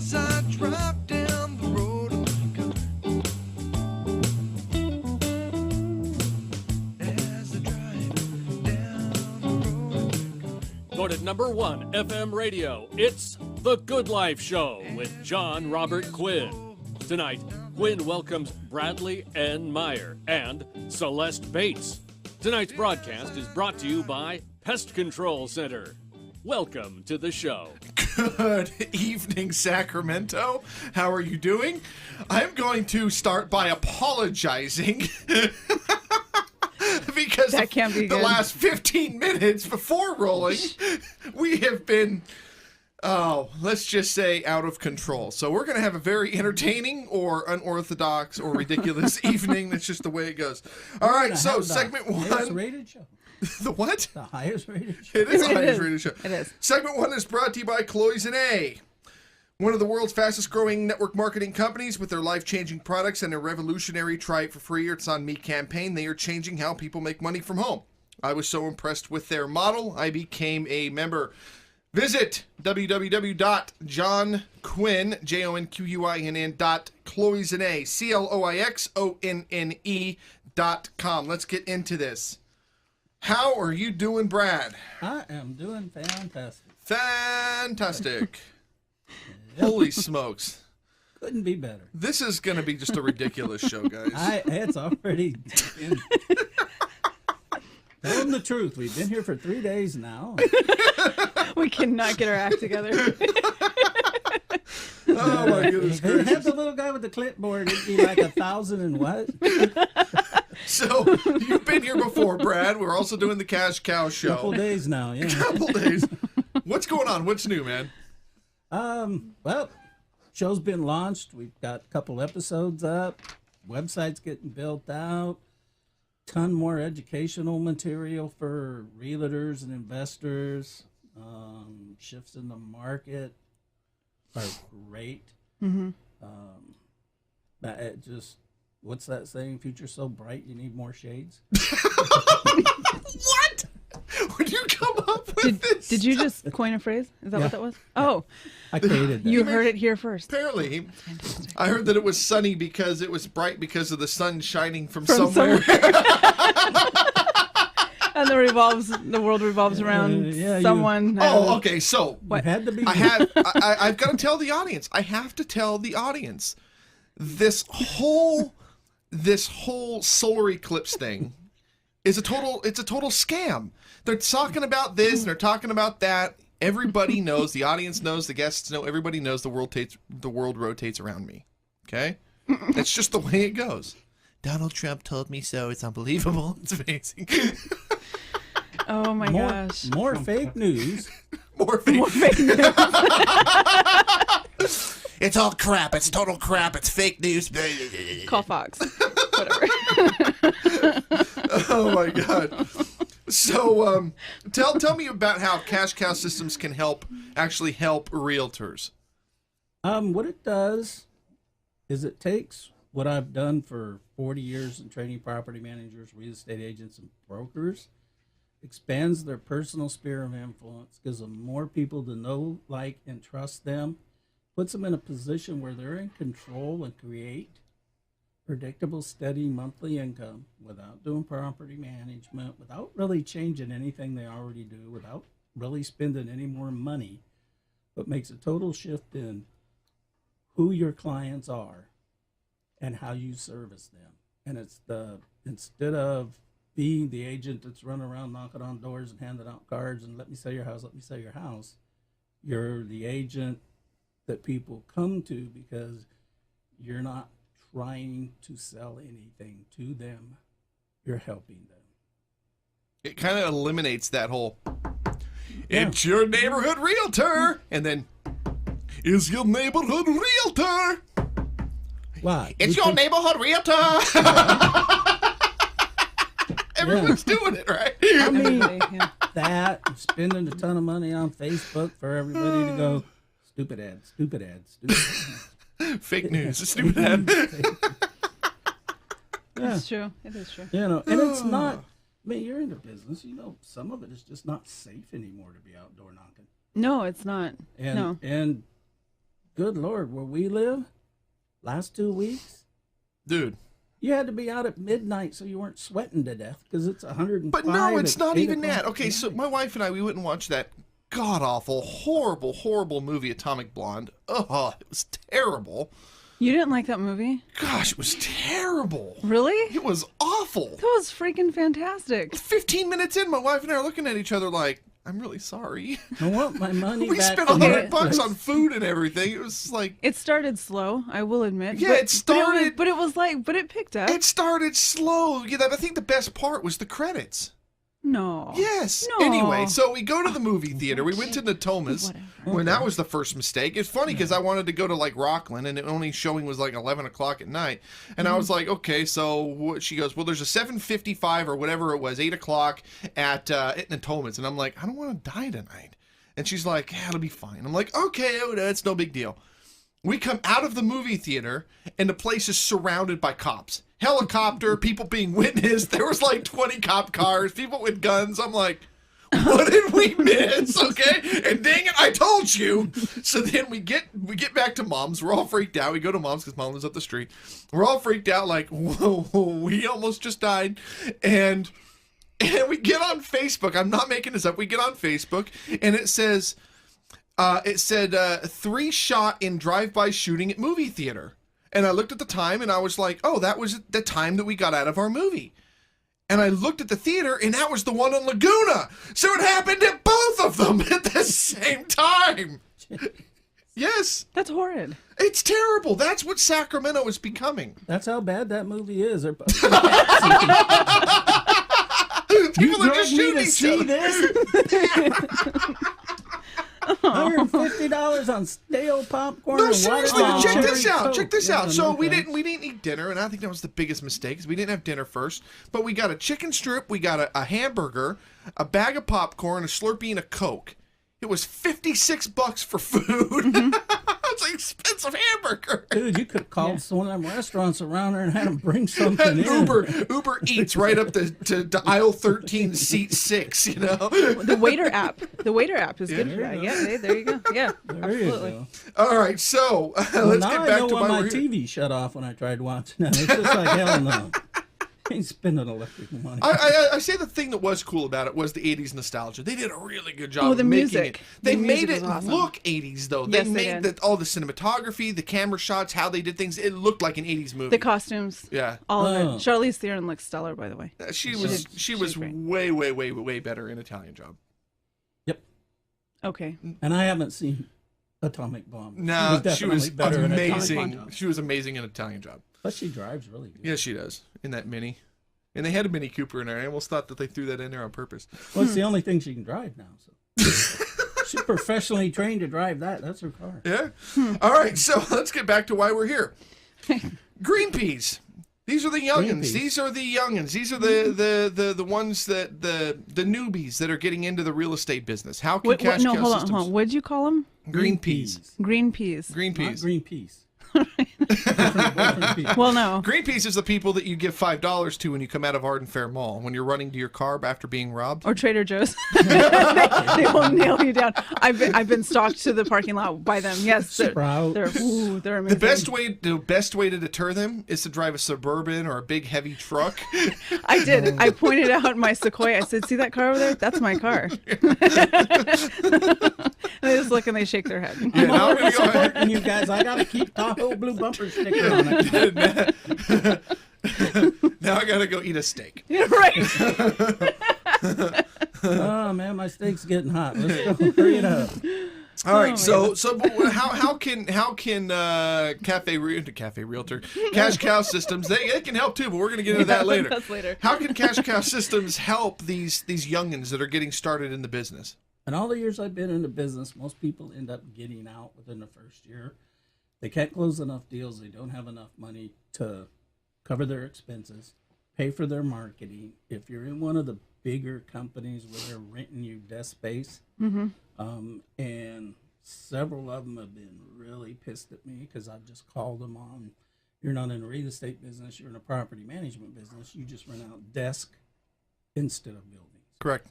as I drive down the road. As I drive down the road. Voted number 1 FM radio. It's The Good Life Show with John Robert Quinn. Tonight, Quinn welcomes Bradley N. Meyer and Celeste Bates. Tonight's broadcast is brought to you by Pest Control Center. Welcome to the show. Good evening, Sacramento. How are you doing? I'm going to start by apologizing because That can't be the good. last 15 minutes before rolling, we have been, let's just say, out of control. So we're going to have a very entertaining or unorthodox or ridiculous evening. That's just the way it goes. All right, so segment Highest one. rated show. The what? The highest rated show. It is the It highest is. rated show. It is. Segment one is brought to you by Cloisonne, one of the world's fastest growing network marketing companies. With their life-changing products and a revolutionary try it for free or it's on me campaign, they are changing how people make money from home. I was so impressed with their model, I became a member. Visit www.johnquinn, JohnQuinn.com. Let's get into this. How are you doing, Brad? I am doing fantastic. Fantastic. Holy smokes. Couldn't be better. This is going to be just a ridiculous show, guys. It's already in. Tell them the truth. We've been here for 3 days now. We cannot get our act together. Oh, my goodness If they gracious. had the little guy with the clipboard, it'd be like 1,000 and what? So, you've been here before, Brad. We're also doing the Cash Cow show. Couple days now, yeah. Couple days. What's going on? What's new, man? Well, show's been launched. We've got a couple episodes up. Website's getting built out. Ton more educational material for realtors and investors. Shifts in the market are great. But it just, what's that saying? Future's so bright, you need more shades. What? Would you come up with this? Did you just coin a phrase? Is that Yeah. what that was? Oh, I created that. you heard it here first. Apparently, I heard that it was sunny because it was bright because of the sun shining from somewhere. And the world revolves around yeah, you- someone. Oh, okay. So You had to be. I've got to tell the audience. I have to tell the audience this whole solar eclipse thing is a total scam. They're talking about this and they're talking about that. Everybody knows, the audience knows, the guests know, everybody knows the world rotates around me. Okay? That's just the way it goes. Donald Trump told me so. It's unbelievable. It's amazing. Oh my gosh. More fake news. More fake. More fake news. It's all crap. It's total crap. It's fake news. Call Fox. Whatever. Oh my God. So, tell me about how cash cow systems can actually help realtors. What it does is it takes what I've done for 40 years in training property managers, real estate agents, and brokers, expands their personal sphere of influence, gives them more people to know, like, and trust them, puts them in a position where they're in control and create predictable, steady monthly income without doing property management, without really changing anything they already do, without really spending any more money, but makes a total shift in who your clients are and how you service them. And it's instead of being the agent that's running around knocking on doors and handing out cards and let me sell your house, you're the agent that people come to because you're not trying to sell anything to them. You're helping them. It kind of eliminates that whole, it's your neighborhood realtor, and then, is your neighborhood realtor? Why? It's your neighborhood realtor. Everyone's doing it, right? I mean, Yeah. that, spending a ton of money on Facebook for everybody to go, stupid ads, stupid ads, stupid ads. Fake news. It's stupid ad. It's true. It is true. You know, and it's not, I mean, you're in the business, you know, some of it is just not safe anymore to be outdoor knocking. No, it's not. And, No. and good Lord, where we live, last 2 weeks, Dude. you had to be out at midnight so you weren't sweating to death because it's 105. But no, it's at not 8 even o'clock that. at Okay, so night. my wife and I, we went and watched that god-awful, horrible, horrible movie, Atomic Blonde. Oh, it was terrible. You didn't like that movie? Gosh, it was terrible. Really? It was awful. That was freaking fantastic. 15 minutes in, my wife and I are looking at each other like, I'm really sorry. I want my money We back. spent from $100 Netflix. on food and everything. It was like, It started slow, I will admit. Yeah, but, it started- But it picked up. it started slow. Yeah, I think the best part was the credits. No. Yes. No. Anyway, so we go to the movie theater. We went to Natomas when that was the first mistake. It's funny because I wanted to go to like Rockland and the only showing was like 11 o'clock at night. And I was like, okay, so she goes, well, there's a 7:55 or whatever it was, 8 o'clock at Natomas. And I'm like, I don't want to die tonight. And she's like, yeah, it'll be fine. I'm like, okay, it's no big deal. We come out of the movie theater and the place is surrounded by cops. Helicopter, people being witnessed. There was like 20 cop cars, people with guns. I'm like, what did we miss? Okay. And dang it, I told you. So then we get back to Mom's. We're all freaked out. We go to Mom's because Mom lives up the street. We're all freaked out like, whoa, we almost just died. And we get on Facebook. I'm not making this up. We get on Facebook and it said 3 shot in drive-by shooting at movie theater. And I looked at the time and I was like, oh, that was the time that we got out of our movie. And I looked at the theater and that was the one in Laguna. So it happened at both of them at the same time. Yes. That's horrid. It's terrible. That's what Sacramento is becoming. That's how bad that movie is. They're- People you are just drove me shooting to each see other. this? $150 on stale popcorn. No, and seriously, watermelon check cherry this out. Coke. Check this Yeah, out. So no we thanks. didn't eat dinner, and I think that was the biggest mistake. 'Cause we didn't have dinner first, but we got a chicken strip, we got a hamburger, a bag of popcorn, a Slurpee, and a Coke. It was $56 for food. It's an expensive hamburger. Dude, you could have called one of them restaurants around there and had them bring something in. Uber Eats right up to aisle 13, seat 6. You know. The waiter app. The waiter app is good for there that. you Yeah, there you go. Yeah, There you absolutely. go. All right, so Well, let's now get I back know to why why my we're here. TV shut off when I tried watching it. It's just like, hell no. Ain't spending electric money. I say the thing that was cool about it was the 80s nostalgia. They did a really good job Oh, of the making music. it. They The made music it was awesome. look 80s, though. Yes, they they made did. all the cinematography, the camera shots, how they did things. It looked like an 80s movie. The costumes. Yeah. All of Oh. it. Charlize Theron looks stellar, by the way. She was she's great. way better in Italian Job. Yep. Okay. And I haven't seen Atomic Bomb. No, she was definitely better in Atomic amazing. Bomb. She was amazing in Italian Job. But she drives really good. Yes, she does. In that Mini. And they had a Mini Cooper in there. I almost thought that they threw that in there on purpose. Well, it's the only thing she can drive now. So she's professionally trained to drive that. That's her car. Yeah. All right, so let's get back to why we're here. Green peas. These are the youngins. peas. These are the youngins. These are the ones that the newbies that are getting into the real estate business. How can cash no, cow hold on, systems? hold on. What'd you call them? Green peas. Green peas. Green Not peas. green peas. Different peas. Well, no. Green peas is the people that you give $5 to when you come out of Arden Fair Mall when you're running to your car after being robbed. Or Trader Joe's. they will nail you down. I've been stalked to the parking lot by them. Yes, they're Sprouts. they're amazing. The best way to deter them is to drive a Suburban or a big heavy truck. I did. I pointed out my Sequoia. I said, "See that car over there? That's my car." And they just look and they shake their head. Yeah, now I'm gonna go ahead. Supporting you guys. I gotta keep Tahoe blue bumper sticker on it. Now I gotta go eat a steak. Yeah, right. Oh man, my steak's getting hot. Let's go. Hurry it up. All right, my so but how can Cafe Realtor Cash Cow Systems they can help too, but we're gonna get into that later. That's later. How can Cash Cow Systems help these youngins that are getting started in the business? In all the years I've been in the business, most people end up getting out within the first year. They can't close enough deals. They don't have enough money to cover their expenses, pay for their marketing. If you're in one of the bigger companies where they're renting you desk space, and several of them have been really pissed at me because I've just called them on, you're not in a real estate business, you're in a property management business. You just rent out desk instead of buildings. Correct.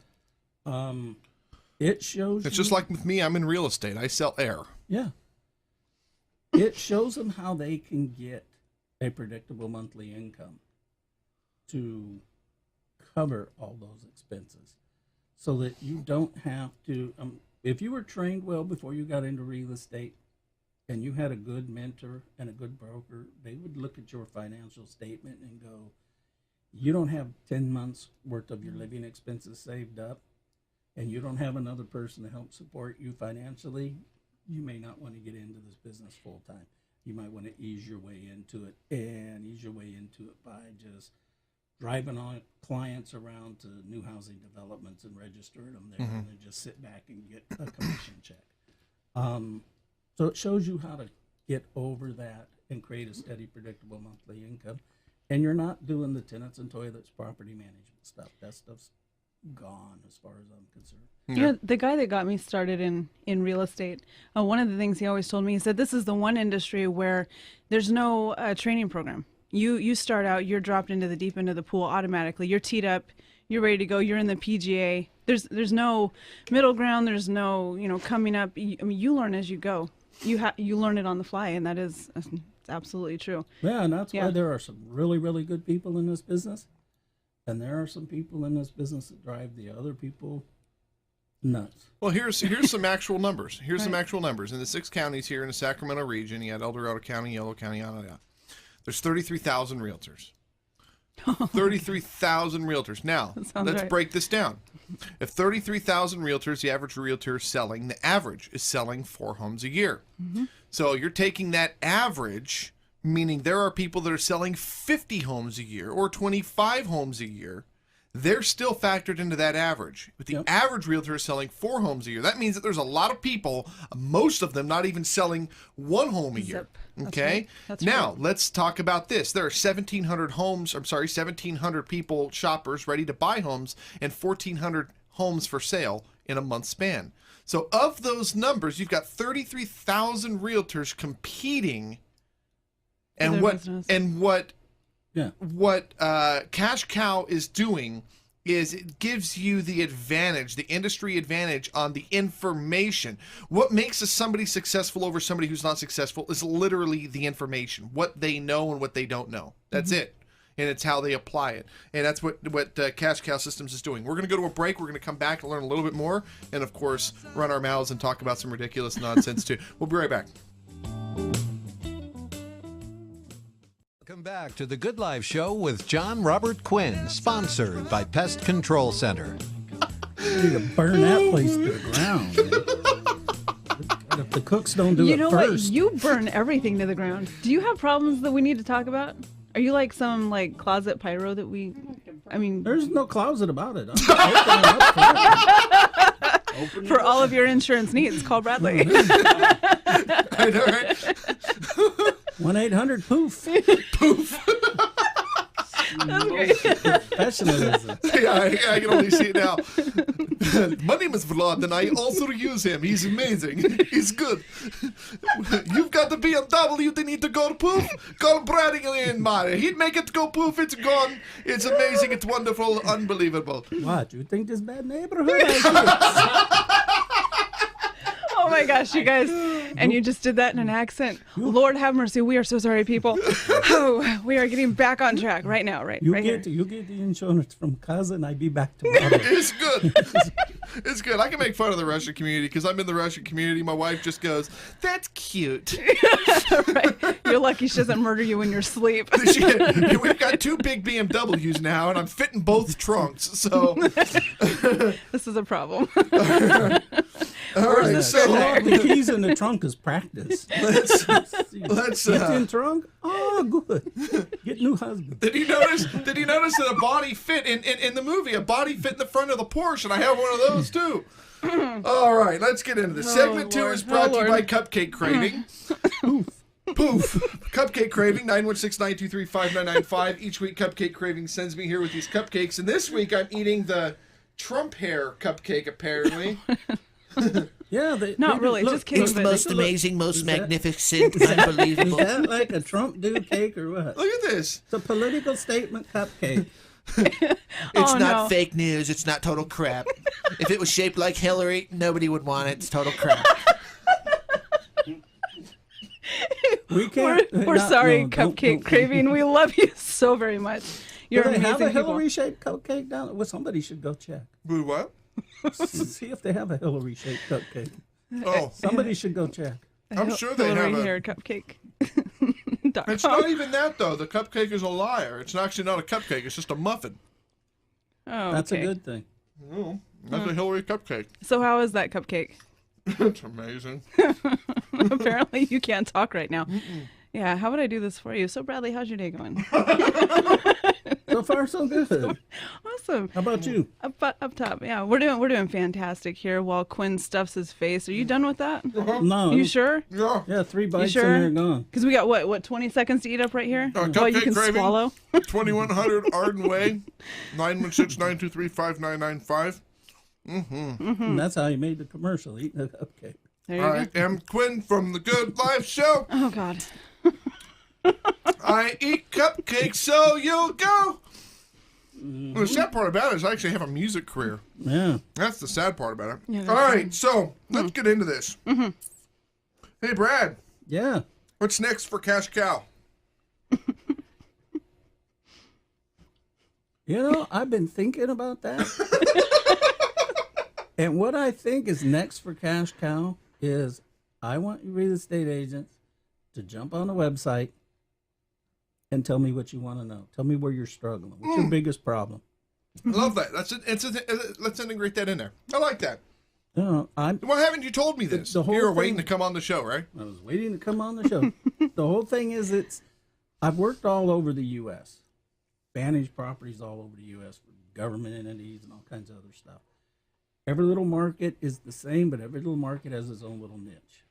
It shows It's you- just like with me. I'm in real estate. I sell air. Yeah. It shows them how they can get a predictable monthly income to cover all those expenses so that you don't have to, if you were trained well before you got into real estate and you had a good mentor and a good broker, they would look at your financial statement and go, you don't have 10 months worth of your living expenses saved up, and you don't have another person to help support you financially, you may not want to get into this business full time. You might want to ease your way into it, and ease your way into it by just driving on clients around to new housing developments and registering them there, and then just sit back and get a commission check. So it shows you how to get over that and create a steady, predictable monthly income. And you're not doing the tenants and toilets property management stuff. That stuff's gone as far as I'm concerned. You know, the guy that got me started in real estate, one of the things he always told me, he said, this is the one industry where there's no training program. You start out, you're dropped into the deep end of the pool automatically. You're teed up, you're ready to go, you're in the PGA. There's no middle ground, there's no, coming up. You learn as you go. You learn it on the fly, and that is absolutely true. Yeah, and that's why there are some really, really good people in this business. And there are some people in this business that drive the other people nuts. Well, here's some actual numbers. Here's some actual numbers. In the 6 counties here in the Sacramento region, you had El Dorado County, Yellow County, there's 33,000 realtors. 33,000 realtors. Now, let's break this down. If 33,000 realtors, the average realtor the average is selling 4 homes a year. So you're taking that average, meaning there are people that are selling 50 homes a year or 25 homes a year. They're still factored into that average. But the average realtor is selling 4 homes a year. That means that there's a lot of people, most of them not even selling 1 home a year. Okay? That's now, right. let's talk about this. There are 1,700 people, shoppers, ready to buy homes, and 1,400 homes for sale in a month span. So of those numbers, you've got 33,000 realtors competing. And what Cash Cow is doing is it gives you the advantage, the industry advantage on the information. What makes somebody successful over somebody who's not successful is literally the information, what they know and what they don't know. That's it. And it's how they apply it. And that's what Cash Cow Systems is doing. We're going to go to a break. We're going to come back and learn a little bit more. And, of course, run our mouths and talk about some ridiculous nonsense, too. We'll be right back. Welcome back to the Good Life Show with John Robert Quinn, sponsored by Pest Control Center. You need to burn that place to the ground. God, if the cooks don't do it first. What? You burn everything to the ground. Do you have problems that we need to talk about? Are you like some closet pyro that there's no closet about it. I'm for all of your insurance needs, call Bradley. I know, right? 1-800-POOF. Poof. That's great. Professionalism. Yeah, I can only see it now. My name is Vlad, and I also use him. He's amazing. He's good. You've got the BMW. They need to go poof. Call Bradley and Meyer. He'd make it go poof. It's gone. It's amazing. It's wonderful. Unbelievable. What? You think this bad neighborhood? Oh my gosh, you guys. And you just did that in an accent. Lord have mercy. We are so sorry, people. Oh, we are getting back on track right now, right You here. get the insurance from cousin. I be back tomorrow. It's good. It's good. I can make fun of the Russian community because I'm in the Russian community. My wife just goes, "That's cute." Right. You're lucky she doesn't murder you in your sleep. We've got 2 big BMWs now, and I'm fitting both trunks. So This is a problem. all right. So the keys in the trunk is practice. let's Get in trunk. Oh, good. Get new husband. Did you notice that a body fit in the movie? A body fit in the front of the Porsche, and I have one of those too. All right, let's get into this. Segment 2 is brought to you by Cupcake Craving. Poof. Cupcake Craving, 916-923-5995. Each week, Cupcake Craving sends me here with these cupcakes, and this week I'm eating the Trump hair cupcake, apparently. Yeah, Not really, just kidding. It's the most amazing, most that- magnificent, Is unbelievable. that like a Trump dude cake or what? Look at this. It's a political statement cupcake. It's Oh, not no. fake news. It's not total crap. If it was shaped like Hillary, nobody would want it. It's total crap. We can't. We're no, sorry, no, don't- Cupcake don't- Craving. We love you so very much. You're Do they have amazing a people. Hillary-shaped cupcake down there? Well, somebody should go check. Boo, what? See if they have a Hillary-shaped cupcake. Oh, Somebody should go check. I'm sure they Hillary have a. hair cupcake. It's not even that though. The cupcake is a liar. It's actually not a cupcake. It's just a muffin. Oh, That's okay. a good thing. Oh, that's a Hillary cupcake. So how is that cupcake? It's amazing. Apparently you can't talk right now. Yeah, how would I do this for you? So Bradley, how's your day going? So far, so good. Awesome. How about you? Up top, yeah, we're doing fantastic here. While Quinn stuffs his face, are you done with that? No. You sure? Yeah. Yeah, 3 bites sure? and they're gone. Because we got what 20 seconds to eat up right here. While you Cupcake can Craving. swallow. 2100 Arden Way, 916-923-5995. And that's how you made the commercial, eating a cupcake. There you I go. am Quinn from the Good Life Show. Oh God. I eat cupcakes, so you'll go. The sad part about it is I actually have a music career. Yeah. That's the sad part about it. Yeah, that's All right, so let's get into this. Hey, Brad, Yeah. what's next for Cash Cow? You know, I've been thinking about that. And what I think is next for Cash Cow is I want you real estate agents to jump on the website and tell me what you want to know. Tell me where you're struggling. What's your biggest problem? I love that. Let's integrate that in there. I like that. You know, Why haven't you told me this? The whole You were waiting to thing- come on the show, right? I was waiting to come on the show. The whole thing is I've worked all over the U.S. Managed properties all over the U.S. for government entities and all kinds of other stuff. Every little market is the same, but every little market has its own little niche.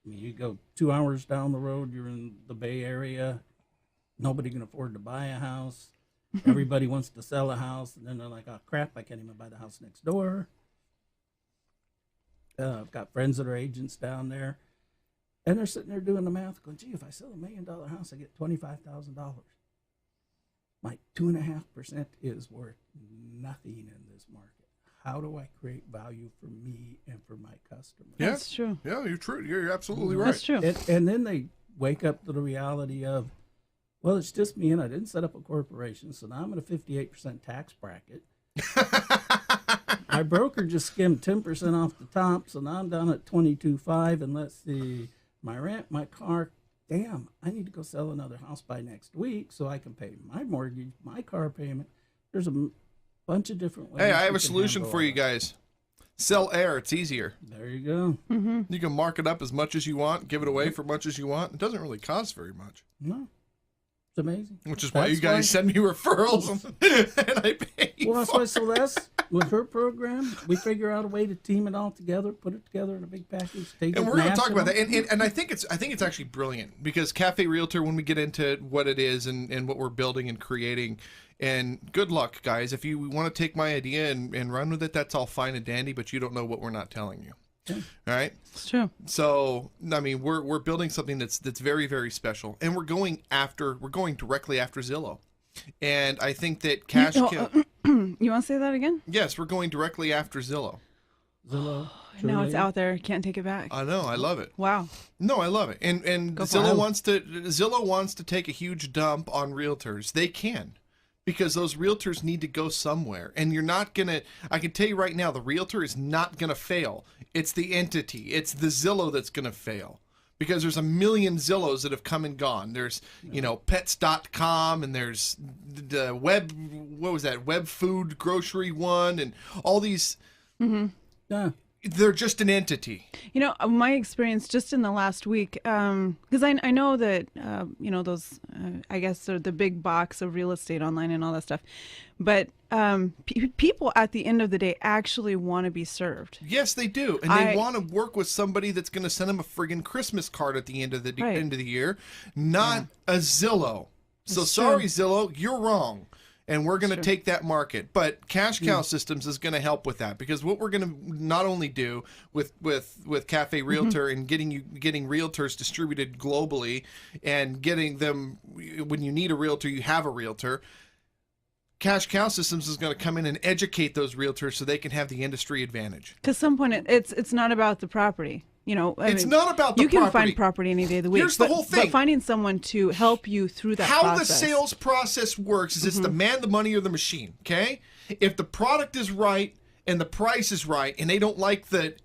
I mean, you go 2 hours down the road, you're in the Bay Area. Nobody can afford to buy a house. Everybody wants to sell a house, and then they're like, "Oh crap, I can't even buy the house next door." I've got friends that are agents down there, and they're sitting there doing the math, going, "Gee, if I sell $1 million house, I get $25,000. My 2.5% is worth nothing in this market. How do I create value for me and for my customers?" Yeah. That's true. Yeah, you're true. You're absolutely right. That's true. And then they wake up to the reality of, well, it's just me and I didn't set up a corporation, so now I'm in a 58% tax bracket. My broker just skimmed 10% off the top, so now I'm down at 22.5. And let's see, my rent, my car. Damn, I need to go sell another house by next week so I can pay my mortgage, my car payment. There's a bunch of different ways. Hey, I have you a can solution handle for you all that. guys. Sell air. It's easier. There you go. You can mark it up as much as you want, give it away for much as you want. It doesn't really cost very much, No, it's amazing. which is why That's you guys send me referrals and I pay you Well, that's for why it. Celeste, with her program, we figure out a way to team it all together, put it together in a big package, take And it we're going to talk about national. that, and I think it's actually brilliant because Cafe Realtor, when we get into what it is and what we're building and creating, and good luck, guys. If you want to take my idea and run with it, that's all fine and dandy. But you don't know what we're not telling you, all right? It's true. So I mean, we're building something that's very, very special, and we're going directly after Zillow, and I think that Cash Cow. You want to say that again? Yes, we're going directly after Zillow. Zillow. Now it's Trulia. out there. Can't take it back. I know, I love it. Wow. No, I love it. And Go for Zillow wants to take a huge dump on realtors. They can. Because those realtors need to go somewhere. And you're not going to, I can tell you right now, the realtor is not going to fail. It's the entity. It's the Zillow that's going to fail. Because there's a million Zillows that have come and gone. There's, pets.com, and there's the web food grocery one, and all these, Yeah. they're just an entity. My experience just in the last week, because I know that, those, I guess, are the big box of real estate online and all that stuff. But people at the end of the day actually want to be served. Yes, they do, and they want to work with somebody that's going to send them a friggin' Christmas card at the end of the Right. end of the year, not a Zillow. So It's sorry, true. Zillow, you're wrong, and we're going to take that market. But Cash Cow Systems is going to help with that, because what we're going to not only do with Cafe Realtor and getting realtors distributed globally, and getting them when you need a realtor, you have a realtor. Cash Cow Systems is going to come in and educate those realtors so they can have the industry advantage. Because some point it's not about the property. You know, It's not about the you can property. find property any day of the week. Here's the whole thing. But finding someone to help you through that How process. the sales process works is it's the man, the money, or the machine. Okay, if the product is right and the price is right, and they don't like the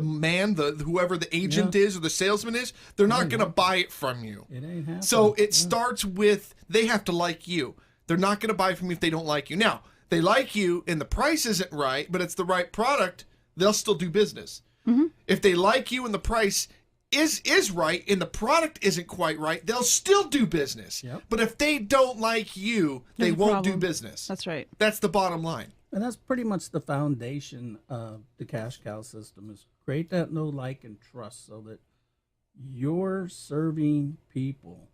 man, whoever the agent is or the salesman is, they're not going to buy it from you. It ain't happening. So it starts with they have to like you. They're not going to buy from you if they don't like you. Now they like you and the price isn't right, but it's the right product. They'll still do business. If they like you and the price is right and the product isn't quite right, they'll still do business. Yep. But if they don't like you, they There's a won't do problem. business. That's right. That's the bottom line. And that's pretty much the foundation of the cash cow system is create that know, like, and trust so that you're serving people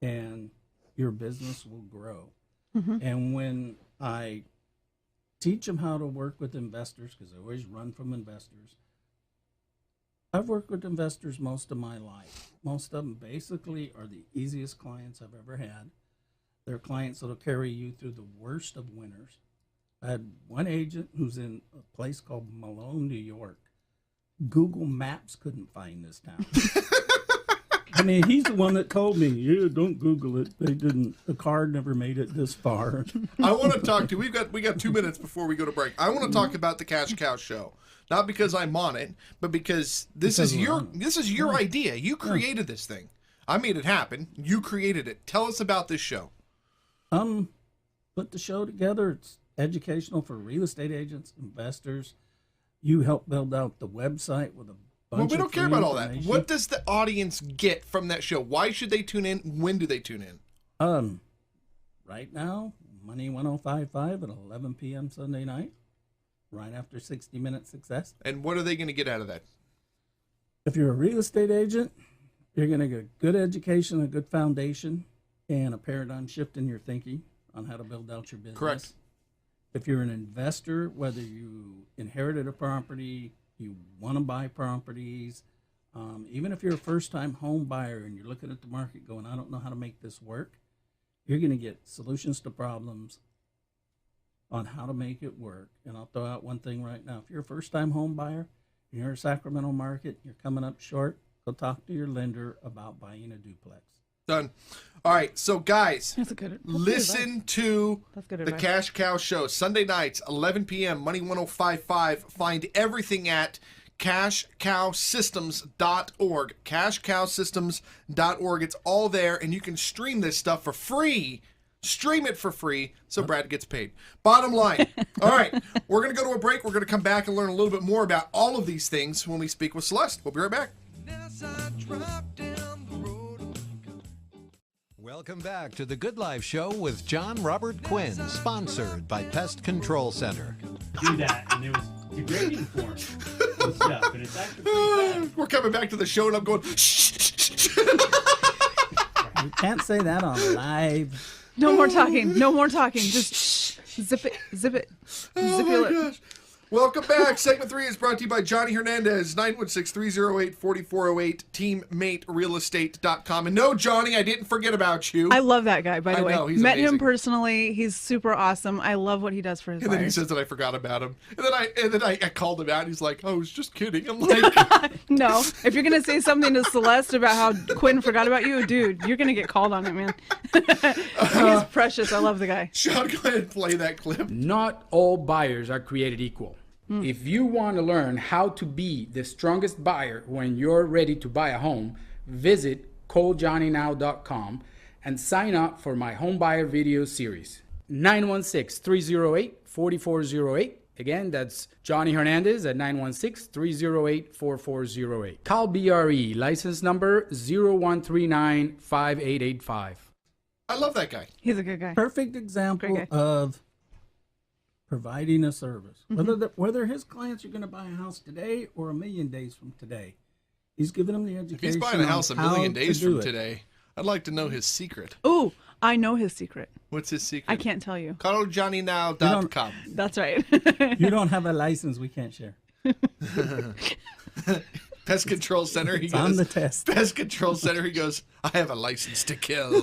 and your business will grow. And when I teach them how to work with investors, because I always run from investors, I've worked with investors most of my life. Most of them basically are the easiest clients I've ever had. They're clients that'll carry you through the worst of winters. I had one agent who's in a place called Malone, New York. Google Maps couldn't find this town. I mean, he's the one that told me, yeah, don't Google it. They didn't. The car never made it this far. I want to talk to we got 2 minutes before we go to break. I want to talk about the Cash Cow show. Not because I'm on it, but because this is your idea. You created this thing. I made it happen. You created it. Tell us about this show. Put the show together. It's educational for real estate agents, investors. You help build out the website with a bunch Well, we of don't care free about all that. information. What does the audience get from that show? Why should they tune in? When do they tune in? Right now, Money 105.5 at 11 p.m. Sunday night, right after 60 Minute Success. And what are they going to get out of that? If you're a real estate agent, you're going to get a good education, a good foundation, and a paradigm shift in your thinking on how to build out your business. Correct. If you're an investor, whether you inherited a property, you want to buy properties, even if you're a first-time home buyer and you're looking at the market going, I don't know how to make this work, you're going to get solutions to problems on how to make it work. And I'll throw out one thing right now. If you're a first-time home buyer, and you're in a Sacramento market, you're coming up short, go talk to your lender about buying a duplex. Done. All right. So, guys, That's a good. listen to That's good the advice. Cash Cow Show, Sunday nights, 11 p.m., Money 105.5. Find everything at cashcowsystems.org. Cashcowsystems.org. It's all there, and you can stream this stuff for free. Stream it for free so Brad gets paid. Bottom line. All right. We're going to go to a break. We're going to come back and learn a little bit more about all of these things when we speak with Celeste. We'll be right back. As I drive down the road. Welcome back to the Good Life Show with John Robert Quinn, sponsored by Pest Control Center. Do that, and it was degrading for him and stuff, and it's actually pretty bad. We're coming back to the show, and I'm going, shh, shh, shh, shh. You can't say that on live. No more talking. No more talking. Just shh, zip it. Zip it. Oh Zip your my lip. gosh. Welcome back. Segment 3 is brought to you by Johnny Hernandez, 916-308-4408, teammaterealestate.com. And no, Johnny, I didn't forget about you. I love that guy, by the I way. know, he's Met amazing. him personally. He's super awesome. I love what he does for his And then he buyers. says that I forgot about him. And then I called him out. And he's like, "Oh, I was just kidding." I'm like, No, if you're gonna say something to Celeste about how Quinn forgot about you, dude, you're gonna get called on it, man. He's precious. I love the guy. Sean, go ahead and play that clip. Not all buyers are created equal. If you want to learn how to be the strongest buyer when you're ready to buy a home, visit calljohnnynow.com and sign up for my home buyer video series. 916-308-4408. Again, that's Johnny Hernandez at 916-308-4408. Call BRE, license number 01395885. I love that guy. He's a good guy. Perfect example Great guy. of providing a service. Whether his clients are going to buy a house today or a million days from today, he's giving them the education. If he's buying a house a on million how days to do from it. today, I'd like to know his secret. Ooh, I know his secret. What's his secret? I can't tell you. CallJohnnyNow.com. That's right. You don't have a license, we can't share. Pest Control Center. He It's goes, on the test. Pest Control Center. He goes, I have a license to kill.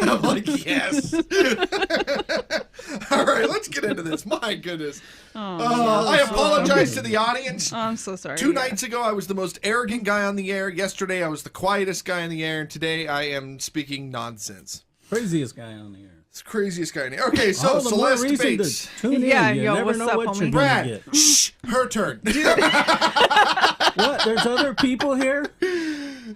I'm like, yes. All right, let's get into this. My goodness. I apologize to the audience. Oh, I'm so sorry. 2 nights ago, I was the most arrogant guy on the air. Yesterday, I was the quietest guy on the air. And today, I am speaking nonsense. Craziest guy on the air. It's the craziest guy in the air. Okay, so All the more Celeste reason Bates. to tune in. Yeah, You yo, never what's know up, what homie? you're Brad, gonna get. shh, her turn. What? There's other people here?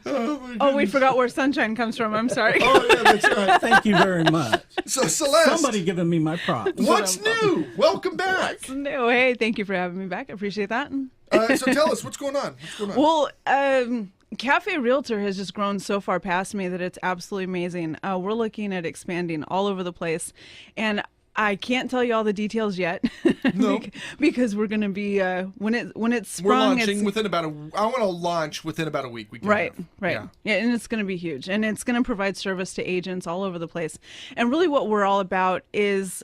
Oh, we forgot where sunshine comes from. I'm sorry. Oh, yeah, that's right. Thank you very much. So, Celeste, Somebody giving me my props. what's new? Welcome back. No, hey, thank you for having me back. I appreciate that. So tell us, what's going on? What's going on? Well, Cafe Realtor has just grown so far past me that it's absolutely amazing. We're looking at expanding all over the place, and I can't tell you all the details yet. No. Because we're going to be when it's We're sprung. launching it's, within about I want to launch within about a week. We can Right, have. right. Yeah, and it's going to be huge. And it's going to provide service to agents all over the place. And really what we're all about is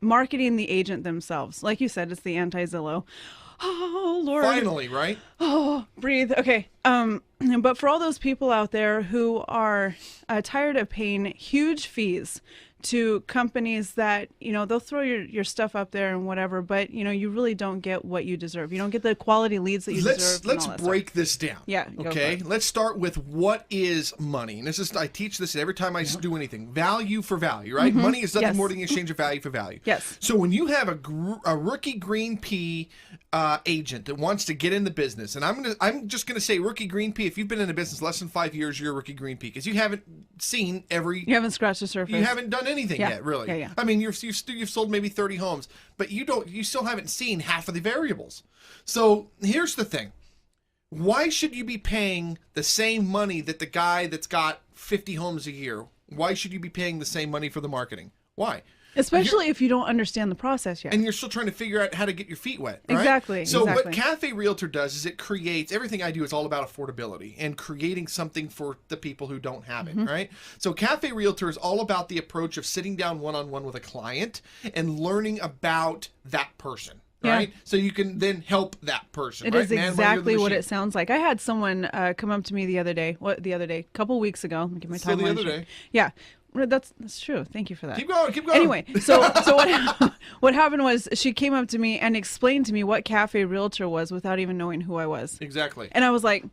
marketing the agent themselves. Like you said, it's the anti-Zillow. Oh, Lord. Finally, right? Oh, breathe. Okay. But for all those people out there who are tired of paying huge fees to companies that, they'll throw your stuff up there and whatever, but, you really don't get what you deserve. You don't get the quality leads that you deserve. Let's break this down. Yeah, go for Okay. it. Let's start with what is money. And I teach this every time I do anything. Value for value, right? Money is nothing Yes. more than the exchange of value for value. Yes. So when you have a rookie green pea agent that wants to get in the business, and I'm just gonna say rookie green pea. If you've been in a business less than 5 years, you're a rookie green pea because you haven't seen You haven't scratched the surface. You haven't done anything Yeah. yet, really. Yeah. I mean, you've sold maybe 30 homes, but you still haven't seen half of the variables. So here's the thing: why should you be paying the same money that the guy that's got 50 homes a year? Why should you be paying the same money for the marketing? Why? Especially if you don't understand the process yet. And you're still trying to figure out how to get your feet wet, right? Exactly, So exactly. what Cafe Realtor does is it creates, everything I do is all about affordability and creating something for the people who don't have it, right? So Cafe Realtor is all about the approach of sitting down one-on-one with a client and learning about that person. Yeah. Right, so you can then help that person. It right? is Man, you're the exactly what machine. it sounds like. I had someone come up to me the other day. A couple weeks ago. Let me get my So the timeline other straight. day. Yeah, that's true. Thank you for that. Keep going, keep going. Anyway, so what happened was she came up to me and explained to me what Cafe Realtor was without even knowing who I was. Exactly. And I was like,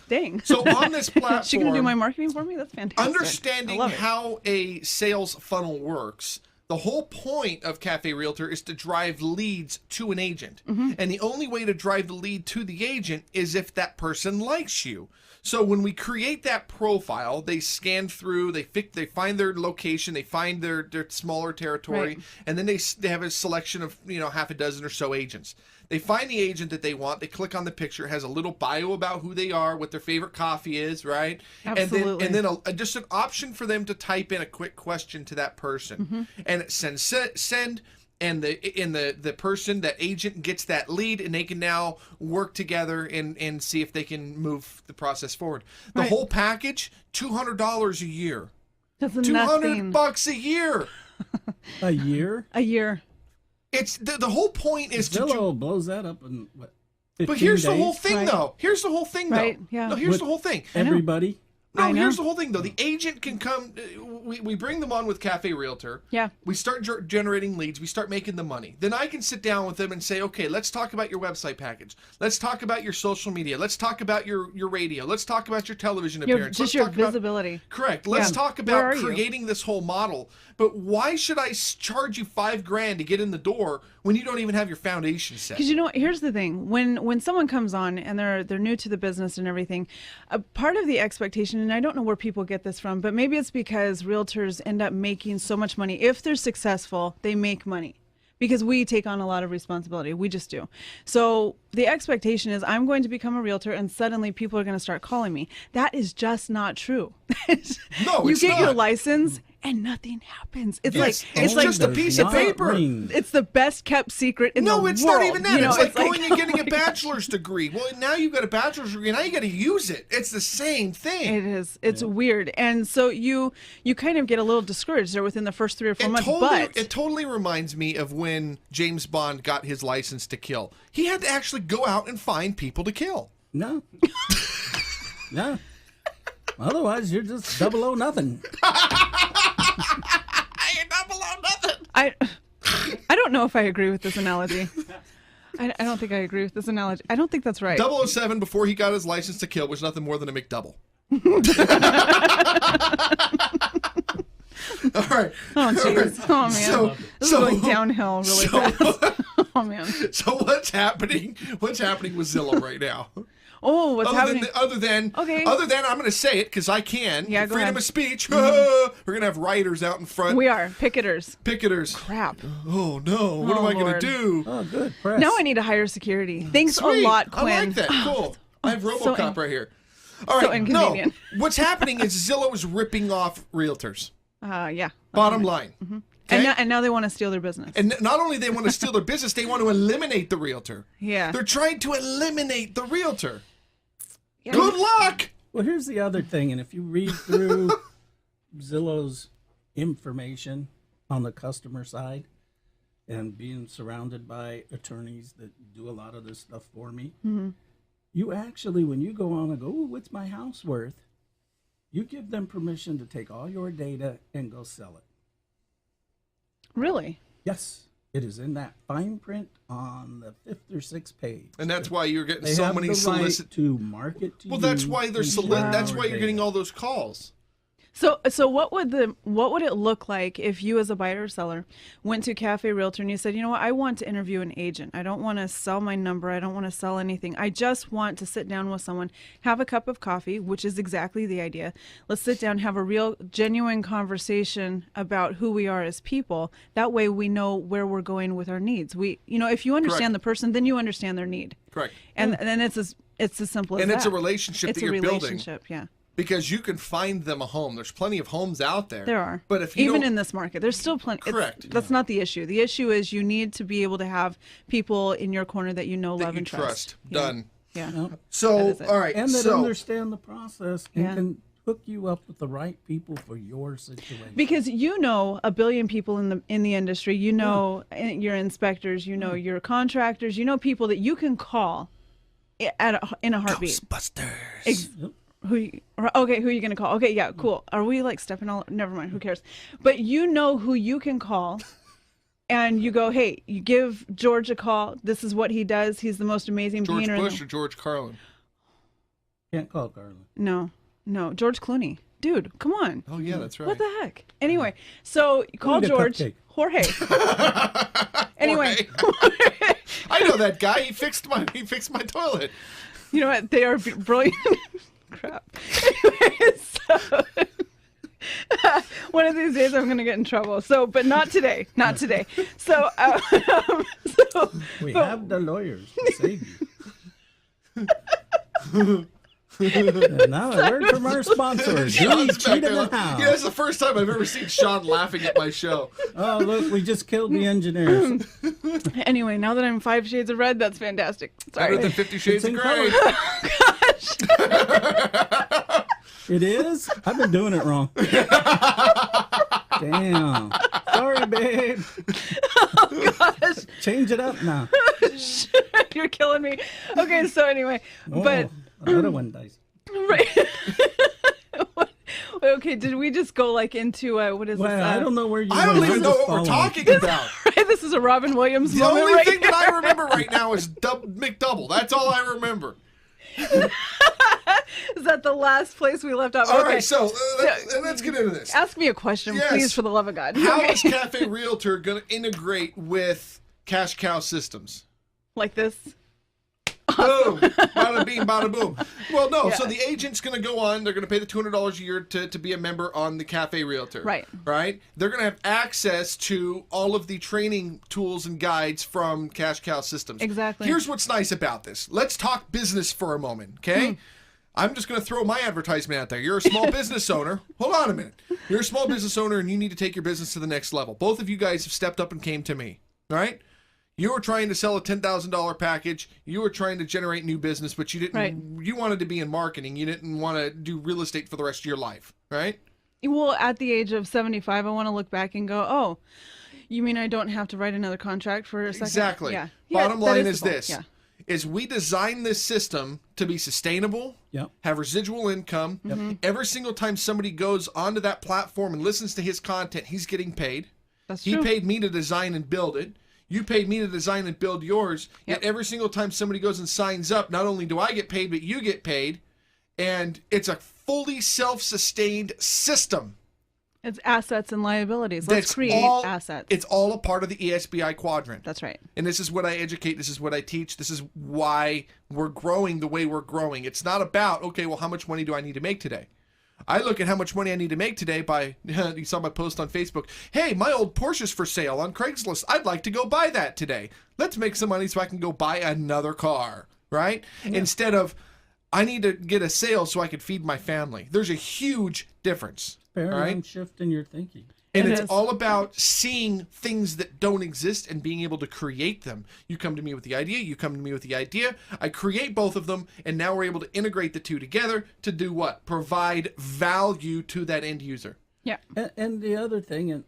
dang. So on this platform, She gonna do my marketing for me? That's fantastic. I understanding love it. how a sales funnel works. The whole point of Cafe Realtor is to drive leads to an agent. And the only way to drive the lead to the agent is if that person likes you. So when we create that profile, they scan through, they find their location, they find their smaller territory, Right. and then they have a selection of, half a dozen or so agents. They find the agent that they want, they click on the picture, it has a little bio about who they are, what their favorite coffee is, right? Absolutely. And then just an option for them to type in a quick question to that person. And it sends send, and the person, that agent, gets that lead, and they can now work together and see if they can move the process forward. The Right. whole package, $200 a year. That's $200 nothing. a year. A year? A year. It's the whole point is to Zillow blows that up in what? 15 But here's the days? whole thing, Right. though. Here's the whole thing, though. Right, yeah. No, here's With the whole thing. Everybody? No, I know. here's the whole thing, though. The agent can come. We bring them on with Cafe Realtor. Yeah. We start generating leads. We start making the money. Then I can sit down with them and say, okay, let's talk about your website package. Let's talk about your social media. Let's talk about your radio. Let's talk about your television appearance. Let's Your talk about- visibility. Correct. Let's Yeah. talk Where about are you? creating this whole model. But why should I charge you $5,000 to get in the door when you don't even have your foundation set? Because here's the thing: when someone comes on and they're new to the business and everything, a part of the expectation, and I don't know where people get this from, but maybe it's because realtors end up making so much money. If they're successful, they make money because we take on a lot of responsibility. We just do. So the expectation is I'm going to become a realtor and suddenly people are going to start calling me. That is just not true. No, you it's get your not. license and nothing happens. It's Yes, like it's like just a piece of Not paper. ring. it's the best kept secret in the No, world. it's not even that. You know, it's like like, going and getting oh a my gosh. bachelor's degree. Well, now you've got a bachelor's degree. Now you got to use it. It's the same thing. It is. It's weird, and so you kind of get a little discouraged there within the first 3 or 4 months. But It totally reminds me of when James Bond got his license to kill. He had to actually go out and find people to kill. No. No. Otherwise, you're just 0 nothing. I don't know if I agree with this analogy. I don't think I agree with this analogy. I don't think that's right. 007, before he got his license to kill, was nothing more than a McDouble. All right. Oh, jeez. Oh, man. This is going downhill really fast. Oh, man. So what's happening? What's happening with Zillow right now? Oh, what's happening? Other than I'm going to say it because I can. Yeah, go Freedom ahead. of speech. We're going to have writers out in front. We are. Picketers. Crap. Oh, no. What am I going to Lord. do? Oh, good press. Now I need to hire security. Thanks Sweet. a lot, Quinn. I like that. Cool. I have RoboCop right here. All right. so inconvenient. No. What's happening is Zillow is ripping off realtors. Yeah. Bottom line. Okay? And now they want to steal their business. And not only they want to steal their business, they want to eliminate the realtor. Yeah. They're trying to eliminate the realtor. Yeah. Good luck. Well, here's the other thing, and if you read through Zillow's information on the customer side, and being surrounded by attorneys that do a lot of this stuff for me, you actually, when you go on and go, "Ooh, what's my house worth?" you give them permission to take all your data and go sell it. Really? Yes, it is in that fine print on the 5th or 6th page. And that's why you're getting They so have many the right solicit. to market to Well, you that's why they're and share that's your why you're getting data. all those calls. So what would it look like if you as a buyer or seller went to Cafe Realtor and you said, you know what, I want to interview an agent. I don't want to sell my number. I don't want to sell anything. I just want to sit down with someone, have a cup of coffee, which is exactly the idea. Let's sit down, have a real genuine conversation about who we are as people. That way we know where we're going with our needs. If you understand the person, then you understand their need. Correct. And then it's as simple as And that. it's a relationship It's that a you're building. relationship, yeah. Because you can find them a home. There's plenty of homes out there. There are. But if you even don't, in this market, there's still plenty. Correct. That's not the issue. The issue is you need to be able to have people in your corner that you know, that love, you and trust. Yeah. Done. Yeah. Yep. So, That is it. all right. And that so, understand the process and Yeah. can hook you up with the right people for your situation. Because you know a billion people in the industry. You know your inspectors. You know your contractors. You know people that you can call in a heartbeat. Ghostbusters. Who are you going to call? Okay, yeah, cool. Are we like stepping all? Never mind. Who cares? But you know who you can call, and you go, hey, you give George a call. This is what he does. He's the most amazing George painter. Bush or George Carlin? Can't call Carlin. No, George Clooney. Dude, come on. Oh, yeah, that's right. What the heck? Anyway, so call need a George. cupcake. Jorge. Anyway, I know that guy. He fixed my toilet. you know what? They are brilliant. Crap. Anyway, so one of these days I'm going to get in trouble. So, but not today. Not today. So, We have the lawyers to save you. And now a word from our sponsor, Julie Sean's back Cheatham there and Howe. Yeah, it's the first time I've ever seen Sean laughing at my show. Oh, look, we just killed the engineers. anyway, now that I'm 5 shades of red, that's fantastic. Better Sorry. than 50 Shades It's of in Grey. It is? I've been doing it wrong. Damn. Sorry, babe. Oh, gosh. Change it up now. You're killing me. Okay, so anyway, but Another one dice. right. Okay, did we just go like into what is Well, this? I don't know where you I don't went. even I'm know just what we're following. talking about. Right, this is a Robin Williams The moment only right thing that I here. remember right now is McDouble. That's all I remember. Is that the last place we left off? All Okay. right, so let's get into this. Ask me a question, Yes. please, for the love of God. How Okay. is Cafe Realtor going to integrate with Cash Cow Systems? Like this? Boom. Bada bing, bada boom. Well, no. Yeah. So the agent's going to go on. They're going to pay the $200 a year to be a member on the Cafe Realtor. Right. Right? They're going to have access to all of the training tools and guides from Cash Cow Systems. Exactly. Here's what's nice about this. Let's talk business for a moment, okay? I'm just going to throw my advertisement out there. You're a small business owner. Hold on a minute. You're a small business owner and you need to take your business to the next level. Both of you guys have stepped up and came to me. All right? You were trying to sell a $10,000 package. You were trying to generate new business, but you didn't. Right. You wanted to be in marketing. You didn't want to do real estate for the rest of your life, right? Well, at the age of 75, I want to look back and go, oh, you mean I don't have to write another contract for a second? Exactly. Yeah. Bottom that line the is goal. this. Yeah. is we design this system to be sustainable, Yep. have residual income. Every single time somebody goes onto that platform and listens to his content, he's getting paid. That's He true. paid me to design and build it. You paid me to design and build yours. Yet every single time somebody goes and signs up, not only do I get paid, but you get paid. And it's a fully self-sustained system. It's assets and liabilities. Let's That's create all- assets. It's all a part of the ESBI quadrant. That's right. And this is what I educate. This is what I teach. This is why we're growing the way we're growing. It's not about, okay, well, how much money do I need to make today? I look at how much money I need to make today by, you saw my post on Facebook. Hey, my old Porsche's for sale on Craigslist. I'd like to go buy that today. Let's make some money so I can go buy another car, right? Instead of, I need to get a sale so I can feed my family. There's a huge difference. Paradigm right? shift in your thinking. And It it's is. all about seeing things that don't exist and being able to create them. You come to me with the idea, you come to me with the idea, I create both of them, and now we're able to integrate the two together to do what? Provide value to that end user. Yeah. And the other thing, and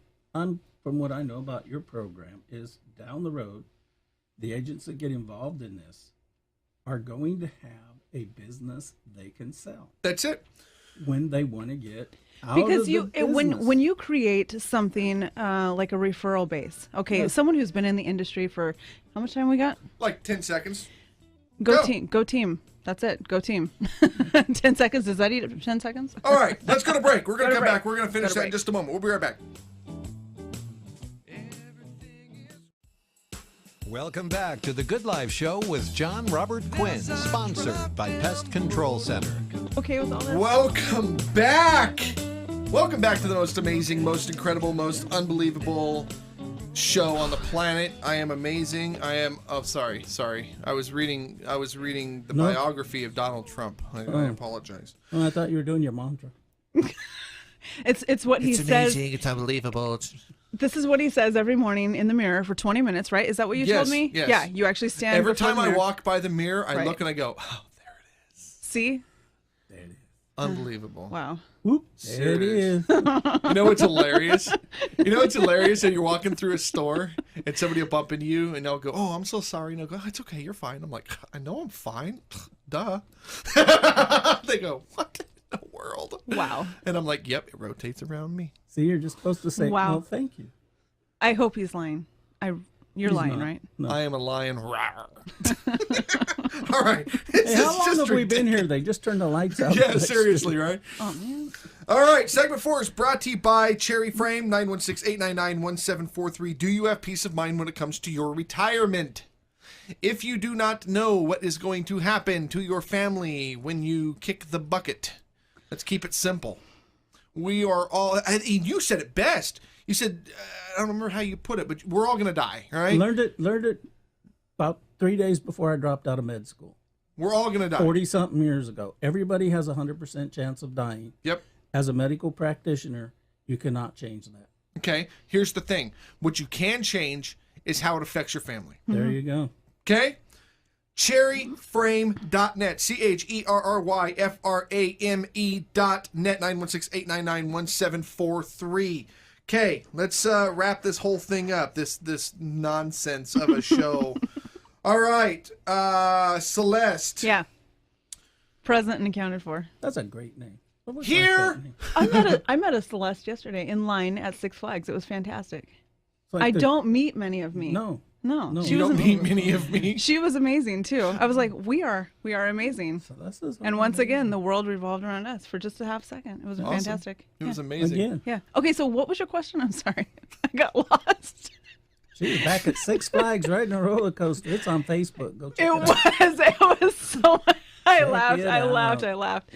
from what I know about your program, is down the road, the agents that get involved in this are going to have a business they can sell That's it. when they want to get out Because of you the when business. you create something like a referral base, okay, someone who's been in the industry for how much time we got? Like 10 seconds. Go Go. team, go team. That's it. Go team. 10 seconds. Does that eat 10 seconds? All right, let's go to break. We're going to Go come to back. break. We're going to finish Go to that in break. just a moment. We'll be right back. Welcome back to the Good Life Show with John Robert Quinn, sponsored by Pest Control Center. Okay with all this? Welcome back. Welcome back to the most amazing, most incredible, most unbelievable show on the planet. I am amazing. I am. Oh, sorry. I was reading the No. biography of Donald Trump. I apologize. Oh, I thought you were doing your mantra. It's what he It's says. amazing. It's unbelievable. This is what he says every morning in the mirror for 20 minutes, right? Is that what you Yes, told me? yes. Yeah, you actually stand Every before time the I mirror. walk by the mirror, I Right. look and I go, "Oh, there it is." See? There it is. Unbelievable. Wow. Whoop, there it is. You know what's hilarious? You know what's hilarious? And you're walking through a store and somebody will bump into you and they'll go, "Oh, I'm so sorry." And they'll go, "Oh, it's okay, you're fine." I'm like, "I know I'm fine. Duh." They go, "What in the world?" Wow. And I'm like, "Yep, it rotates around me." See, you're just supposed to say, Wow. "Well, thank you." I hope he's lying. You're He's lying, not. right? No. I am a lion. Rawr. All right. Hey, how long have we been here? They just turned the lights out. Yeah, seriously, right? Oh man. All right, segment 4 is brought to you by Cherry Frame, 916-899-1743. Do you have peace of mind when it comes to your retirement? If you do not know what is going to happen to your family when you kick the bucket, let's keep it simple. We are all, and you said it best. You said, I don't remember how you put it, but we're all going to die, all right? Learned it about 3 days before I dropped out of med school. We're all going to die. 40-something years ago. Everybody has a 100% chance of dying. Yep. As a medical practitioner, you cannot change that. Okay, here's the thing. What you can change is how it affects your family. There you go. Okay? Cherryframe.net. CHERRYFRAME.net. 916-899-1743. Okay, let's wrap this whole thing up. This nonsense of a show. All right, Celeste. Yeah. Present and accounted for. That's a great name. I would like Here. that name. I met a Celeste yesterday in line at Six Flags. It was fantastic. It's like I the- don't meet many of me. No. No. You You was don't am- meet many of me. She was amazing too. I was like, we are amazing. So this is And once again, the world revolved around us for just a half second. It was Awesome. fantastic. It was Yeah. amazing. again. Yeah. Okay, so what was your question? I'm sorry. I got lost. She was back at Six Flags riding a roller coaster. It's on Facebook. Go check It it out. was so I Check laughed. it I out. laughed.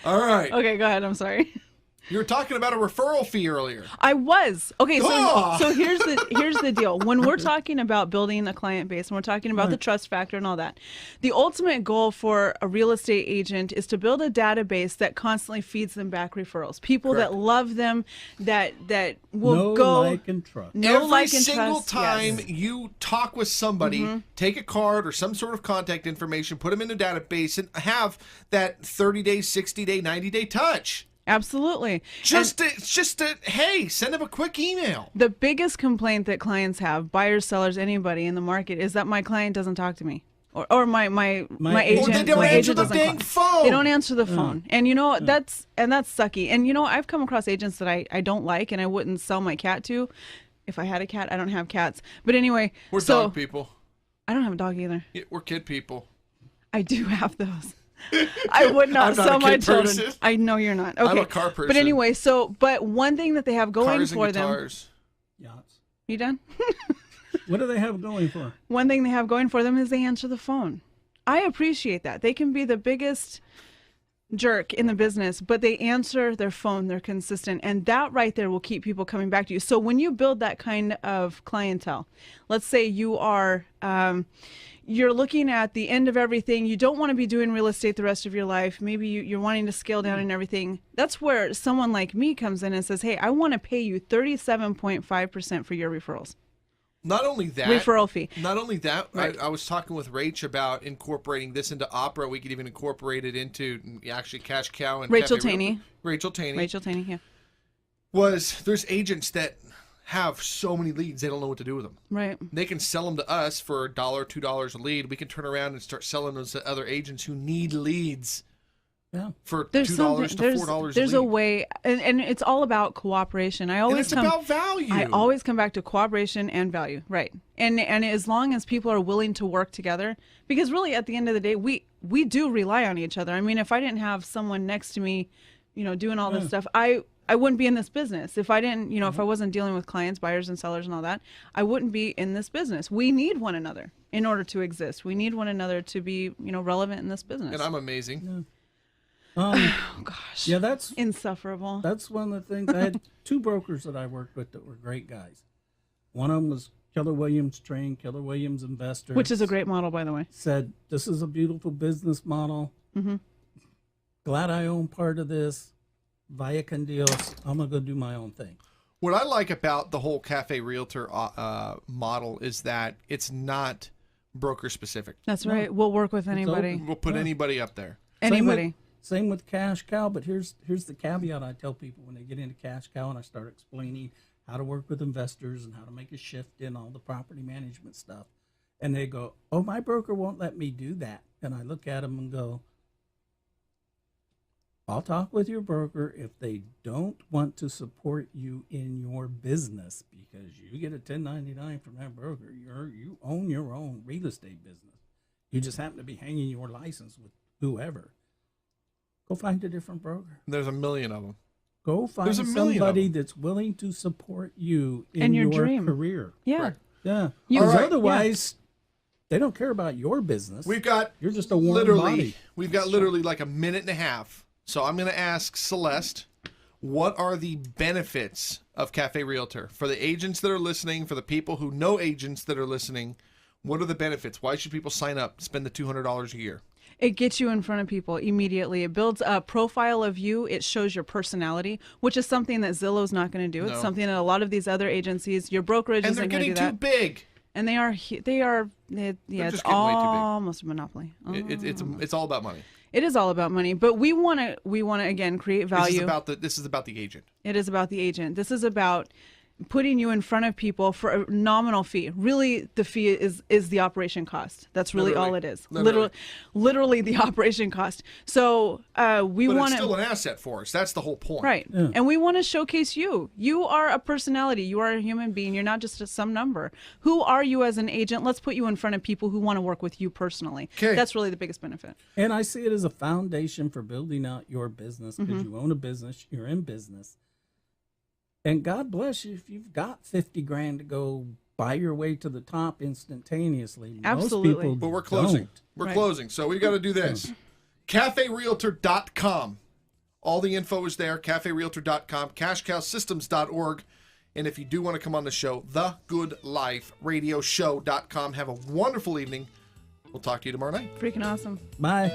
All right. Okay, go ahead. I'm sorry. You were talking about a referral fee earlier. I was. Okay, so Ah! so here's the deal. When we're talking about building a client base and we're talking about the trust factor and all that, the ultimate goal for a real estate agent is to build a database that constantly feeds them back referrals. People Correct. that love them, that will No, go like, and trust. no Every like and single trust. time Yes. you talk with somebody, take a card or some sort of contact information, put them in a database, and have that 30-day, 60-day, 90-day touch. Absolutely. It's just a hey, send them a quick email. The biggest complaint that clients have, buyers, sellers, anybody in the market, is that my client doesn't talk to me. or my agent. Or they don't my answer agent the doesn't dang call. phone. They don't answer the phone, and that's sucky. And I've come across agents that I don't like, and I wouldn't sell my cat to. If I had a cat, I don't have cats. But anyway, We're dog people. I don't have a dog either. Yeah, we're kid people. I do have those. I would I'm not not sell a my kid children. person. I know you're not. Okay. I'm a car person. But anyway, but one thing that they have going Cars for and them. guitars. Yachts. You done? What do they have going for? One thing they have going for them is they answer the phone. I appreciate that. They can be the biggest jerk in the business, but they answer their phone. They're consistent. And that right there will keep people coming back to you. So when you build that kind of clientele, let's say you are, you're looking at the end of everything. You don't want to be doing real estate the rest of your life. Maybe you're wanting to scale down and everything. That's where someone like me comes in and says, hey, I want to pay you 37.5% for your referrals. Not only that, Referral fee. Not only that, Right. I was talking with Rach about incorporating this into Opera. We could even incorporate it into actually Cash Cow and Rachel Cafe Taney. Realtor. Rachel Taney. Rachel Taney, yeah. There's agents that have so many leads they don't know what to do with them. Right. They can sell them to us for $1, $2 a lead. We can turn around and start selling those to other agents who need leads. Yeah. For There's $2 to there's, $4 there's a a lead. way, and it's all about cooperation. And it's about value. I always come back to cooperation and value, right? And as long as people are willing to work together, because really at the end of the day, we do rely on each other. I mean, if I didn't have someone next to me, doing all this stuff, I wouldn't be in this business. If I didn't, if I wasn't dealing with clients, buyers and sellers and all that, I wouldn't be in this business. We need one another in order to exist. We need one another to be, relevant in this business. And I'm amazing. Yeah. Oh gosh. Yeah, that's insufferable. That's one of the things. I had two brokers that I worked with that were great guys. One of them was Keller Williams trained, Keller Williams investor. Which is a great model, by the way. Said, this is a beautiful business model. Mm-hmm. Glad I own part of this. Via con Dios, I'm going to go do my own thing. What I like about the whole Cafe Realtor model is that it's not broker specific. That's right. We'll work with anybody. We'll put anybody up there. Anybody. Same with Cash Cow, but here's the caveat I tell people when they get into Cash Cow and I start explaining how to work with investors and how to make a shift in all the property management stuff. And they go, oh, my broker won't let me do that. And I look at them and go, I'll talk with your broker if they don't want to support you in your business, because you get a 1099 from that broker. You own your own real estate business. You just happen to be hanging your license with whoever. Go find a different broker. There's a million of them. Go find somebody that's willing to support you in your dream. career. Yeah. Right. Yeah. You- Because All right. otherwise, they don't care about your business. You're just a warm body. We've got literally like a minute and a half. So I'm going to ask Celeste, what are the benefits of Cafe Realtor? For the agents that are listening, for the people who know agents that are listening, what are the benefits? Why should people sign up, spend the $200 a year? It gets you in front of people immediately. It builds a profile of you. It shows your personality, which is something that Zillow's not going to do. No. It's something that a lot of these other agencies, your brokerage And isn't they're going to getting do too that. big. And they are, it's just getting way too big. almost a monopoly. It's all about money. It is all about money, but we want to again create value. This is about the agent. It is about the agent. This is about putting you in front of people for a nominal fee. Really, the fee is the operation cost. That's really all it is. Literally the operation cost. So we But want it's still an asset for us. That's the whole point. right, and we want to showcase you. You are a personality. You are a human being. You're not just some number. Who are you as an agent? Let's put you in front of people who want to work with you personally. 'Kay. That's really the biggest benefit. And I see it as a foundation for building out your business, because you own a business, you're in business. And God bless you if you've got 50 grand to go buy your way to the top instantaneously. Absolutely. Most people But we're closing. don't. We're closing. So we've got to do this. CafeRealtor.com. All the info is there. CafeRealtor.com. CashCowSystems.org. And if you do want to come on the show, TheGoodLifeRadioShow.com. Have a wonderful evening. We'll talk to you tomorrow night. Freaking awesome. Bye.